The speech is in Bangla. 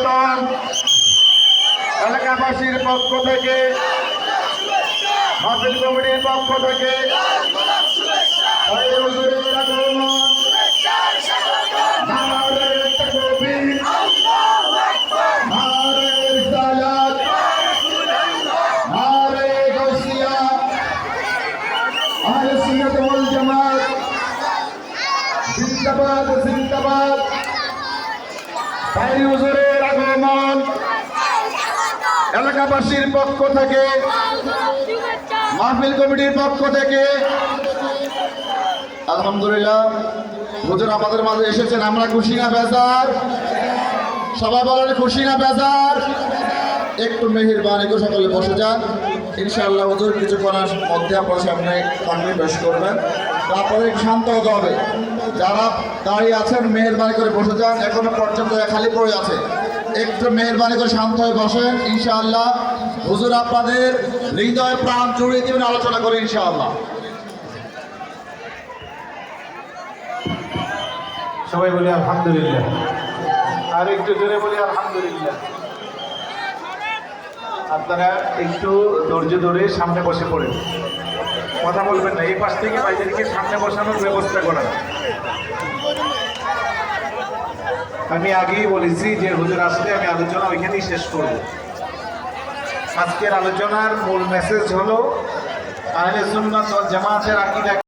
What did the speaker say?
অভিবাদন এলাকাবাসীর পক্ষ থেকে, মাহফিল কমিটির পক্ষ থেকে জিন্দাবাদ জিন্দাবাদ। ভাই হুজুরের আগমন এলাকাবাসীর পক্ষ থেকে, মাহফিল কমিটির পক্ষ থেকে আলহামদুলিল্লাহ হুজুর আমাদের মাঝে এসেছেন। আমরা খুশি না বেজার? সবাই বলেন খুশি না বেজার? একটু মেহেরবানি করে সকলে বসে যান। ইনশাআল্লাহ হুজুর কিছুক্ষণের মধ্যে আপনার সামনে কর্মী পেশ করবেন, তারপরে শান্ত হতে হবে। যারা দাঁড়িয়ে আছেন মেহেরবানি করে বসে যান, এখনো পর্যন্ত খালি পড়ে আছে, একটু মেহেরবানি করে শান্ত হয়ে বসেন। ইনশাআল্লাহ হুজুর আপনাদের হৃদয় প্রাণ জুড়িয়ে দিবেন আলোচনা করে ইনশাআল্লাহ। সবাই বলি আলহামদুলিল্লাহ, আর একটু জোরে বলি আলহামদুলিল্লাহ। আপনারা একটু ধৈর্য ধরে সামনে বসে পড়েন, কথা বলবেন না। এই পাশ থেকে বাইরেকে সামনে বসানোর ব্যবস্থা করা। আমি আগেই বলেছি যে হুজুর আসলে আমি আলোচনা ওইখানেই শেষ করব। আজকের আলোচনার মূল মেসেজ হলো আহলে সুন্নাত ওয়াল জামাতের আকীদা